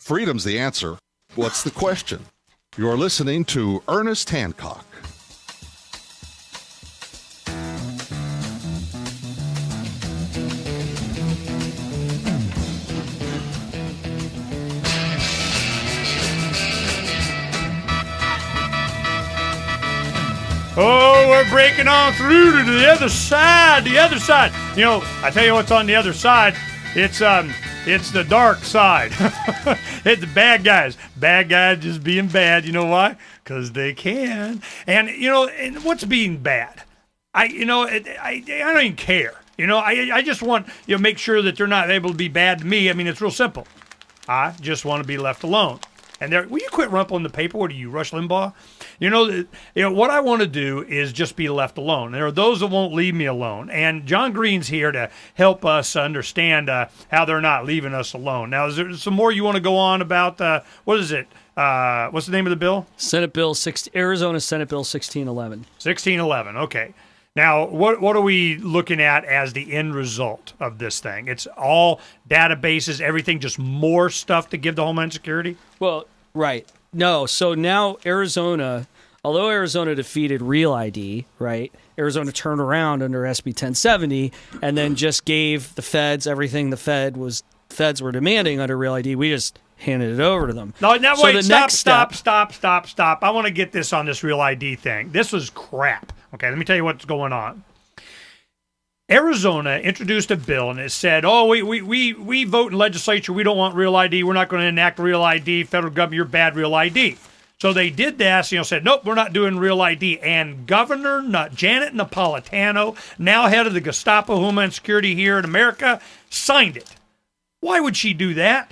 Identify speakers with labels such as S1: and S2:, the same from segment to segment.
S1: Freedom's the answer. What's the question? You're listening to Ernest Hancock.
S2: Oh, we're breaking on through to the other side. The other side. You know, I tell you what's on the other side. It's the dark side. It's the bad guys. Bad guys just being bad. You know why? Because they can. And you know, and what's being bad? I don't even care. You know, I just want make sure that they're not able to be bad to me. I mean, it's real simple. I just want to be left alone. And will you quit rumpling the paper? What are you, Rush Limbaugh? You know what I want to do is just be left alone. There are those that won't leave me alone. And John Green's here to help us understand how they're not leaving us alone. Now, is there some more you want to go on about, what is it? What's the name of the bill?
S3: Arizona Senate Bill 1611.
S2: 1611, okay. Now, what are we looking at as the end result of this thing? It's all databases, everything, just more stuff to give to Homeland Security?
S3: Well, right. No, so now Arizona, although Arizona defeated Real ID, right, Arizona turned around under SB 1070 and then just gave the feds everything the feds were demanding under Real ID. We just handed it over to them.
S2: No, wait, stop. I want to get this on this Real ID thing. This was crap. Okay, let me tell you what's going on. Arizona introduced a bill and it said, oh, we vote in legislature. We don't want Real ID. We're not going to enact Real ID. Federal government, you're bad Real ID. So they did that, said, nope, we're not doing Real ID. And Governor Janet Napolitano, now head of the Gestapo Homeland Security here in America, signed it. Why would she do that?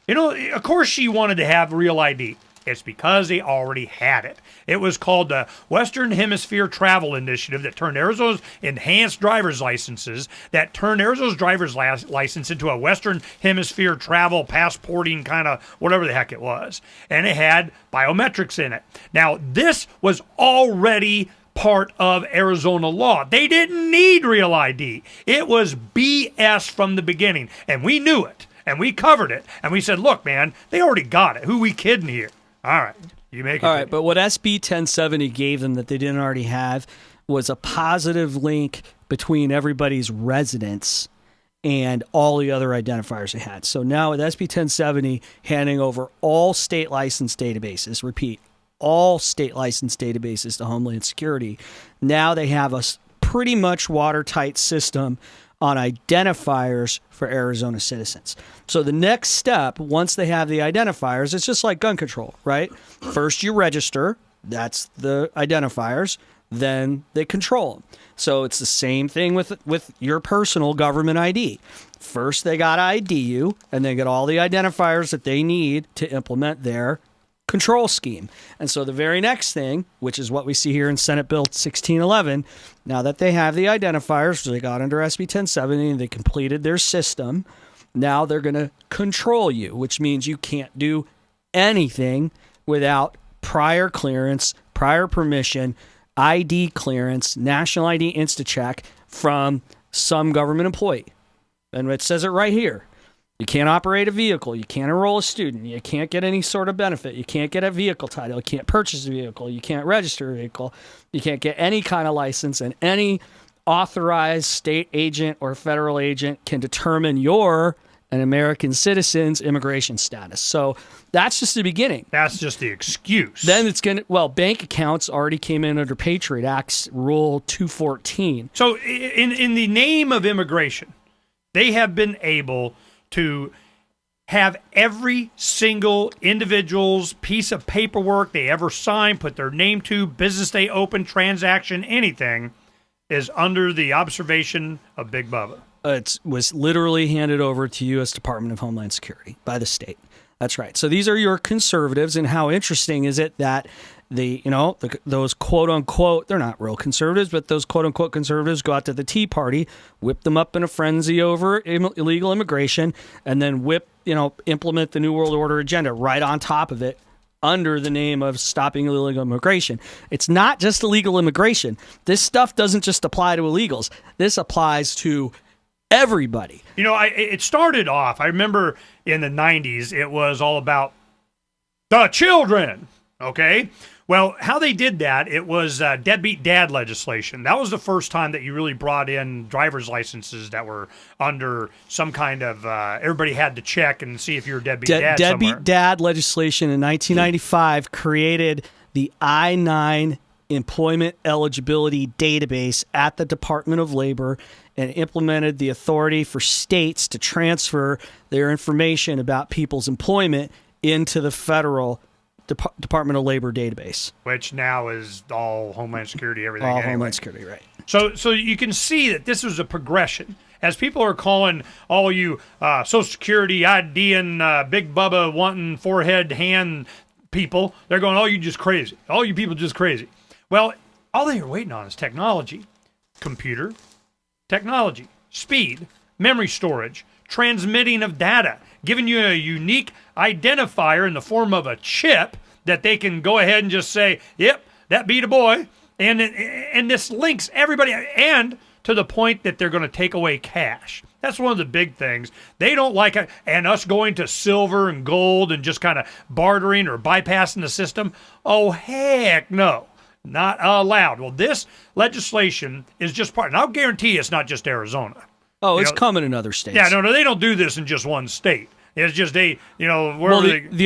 S2: Of course she wanted to have Real ID. It's because they already had it. It was called the Western Hemisphere Travel Initiative that turned Arizona's enhanced driver's licenses, that turned Arizona's driver's license into a Western Hemisphere travel passporting kind of whatever the heck it was. And it had biometrics in it. Now, this was already part of Arizona law. They didn't need Real ID. It was BS from the beginning. And we knew it. And we covered it. And we said, look, man, they already got it. Who we kidding here? All right. You make it.
S3: All right, but what SB 1070 gave them that they didn't already have was a positive link between everybody's residence and all the other identifiers they had. So now with SB 1070 handing over all state license databases, repeat, all state license databases to Homeland Security, now they have a pretty much watertight system on identifiers for Arizona citizens. So the next step, once they have the identifiers, it's just like gun control, right? First you register, that's the identifiers, then they control them. So it's the same thing with your personal government ID. First they got to ID you, and they get all the identifiers that they need to implement their control scheme. And so the very next thing, which is what we see here in Senate Bill 1611, now that they have the identifiers, they got under SB 1070 and they completed their system, now they're going to control you, which means you can't do anything without prior clearance, prior permission, ID clearance, National ID InstaCheck from some government employee. And it says it right here. You can't operate a vehicle. You can't enroll a student. You can't get any sort of benefit. You can't get a vehicle title. You can't purchase a vehicle. You can't register a vehicle. You can't get any kind of license. And any authorized state agent or federal agent can determine you're an American citizen's immigration status. So that's just the beginning.
S2: That's just the excuse.
S3: Then it's going to, bank accounts already came in under Patriot Act's Rule 214.
S2: So in the name of immigration, they have been able to have every single individual's piece of paperwork they ever signed, put their name to, business they open, transaction, anything, is under the observation of Big Bubba.
S3: It was literally handed over to U.S. Department of Homeland Security by the state. That's right. So these are your conservatives, and how interesting is it that those quote unquote, they're not real conservatives, but those quote unquote conservatives go out to the Tea Party, whip them up in a frenzy over illegal immigration, and then implement the New World Order agenda right on top of it under the name of stopping illegal immigration. It's not just illegal immigration. This stuff doesn't just apply to illegals. This applies to Everybody.
S2: You know, it started off, I remember in the 90s, it was all about the children, okay? Well, how they did that, it was deadbeat dad legislation. That was the first time that you really brought in driver's licenses that were under some kind of, everybody had to check and see if you're a deadbeat dad somewhere.
S3: Deadbeat dad legislation in 1995 created the I-9 Employment Eligibility Database at the Department of Labor and implemented the authority for states to transfer their information about people's employment into the federal Department of Labor database.
S2: Which now is all Homeland Security, everything.
S3: All
S2: anyway.
S3: Homeland Security, right.
S2: So you can see that this was a progression. As people are calling all you Social Security ID and Big Bubba wanting forehead hand people, they're going, oh, you just crazy. All you people just crazy. Well, all they are waiting on is technology. Computer, technology, speed, memory storage, transmitting of data, giving you a unique identifier in the form of a chip that they can go ahead and just say, yep, that be the boy. And this links everybody, and to the point that they're going to take away cash. That's one of the big things. They don't like it, and us going to silver and gold and just kind of bartering or bypassing the system. Oh, heck no. Not allowed. Well, this legislation is just part, and I'll guarantee it's not just Arizona.
S3: Oh, it's coming in other states.
S2: Yeah, no, they don't do this in just one state. It's just
S3: the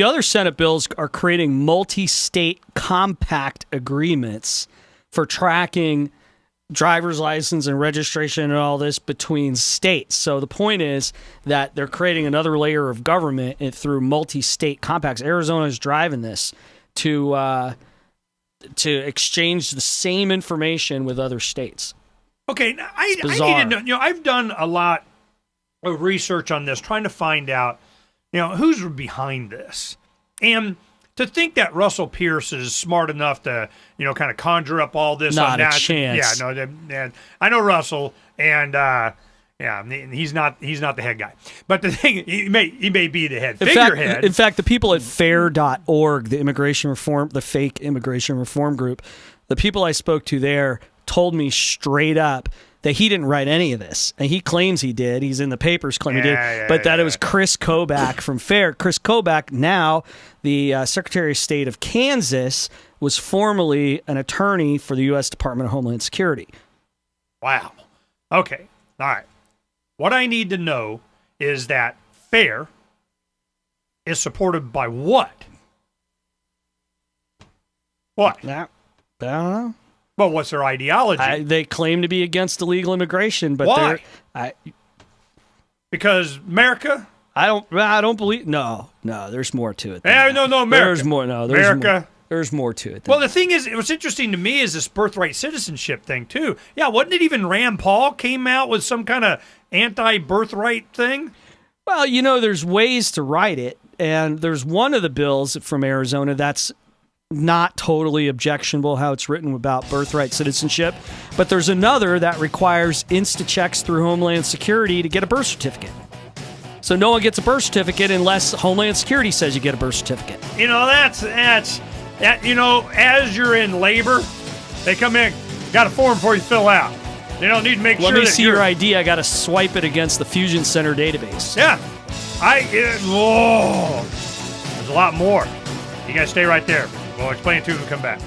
S3: other Senate bills are creating multi-state compact agreements for tracking driver's license and registration and all this between states. So the point is that they're creating another layer of government through multi-state compacts. Arizona is driving this to exchange the same information with other states.
S2: Okay, I need to know. You know, I've done a lot of research on this, trying to find out, who's behind this, and to think that Russell Pierce is smart enough to, kind of conjure up all this.
S3: Not
S2: on
S3: a chance.
S2: Yeah, no, I know Russell, and he's not the head guy. But the thing, he may be the head figurehead.
S3: In fact, the people at FAIR.org, the fake immigration reform group, the people I spoke to there told me straight up that he didn't write any of this. And he claims he did. He's in the papers claiming he did. But that it was Chris Kobach from FAIR. Chris Kobach, now the Secretary of State of Kansas, was formerly an attorney for the U.S. Department of Homeland Security.
S2: Wow. Okay. All right. What I need to know is that FAIR is supported by what? What?
S3: I don't know.
S2: Well, what's their ideology?
S3: They claim to be against illegal immigration, but
S2: why? Because America?
S3: I don't believe. No, there's more to it.
S2: No, America.
S3: There's more. No, there's
S2: America.
S3: There's more to it.
S2: Well, the thing is, what's interesting to me is this birthright citizenship thing too. Yeah, wasn't it even Rand Paul came out with some kind of anti-birthright thing?
S3: Well, there's ways to write it, and there's one of the bills from Arizona that's not totally objectionable how it's written about birthright citizenship, but there's another that requires insta-checks through Homeland Security to get a birth certificate. So no one gets a birth certificate unless Homeland Security says you get a birth certificate.
S2: That's as you're in labor, they come in, got a form for you to fill out. They don't need to make sure that
S3: Let me see your ID. I got to swipe it against the Fusion Center database.
S2: Yeah. There's a lot more. You guys stay right there. We'll explain it to you when we come back.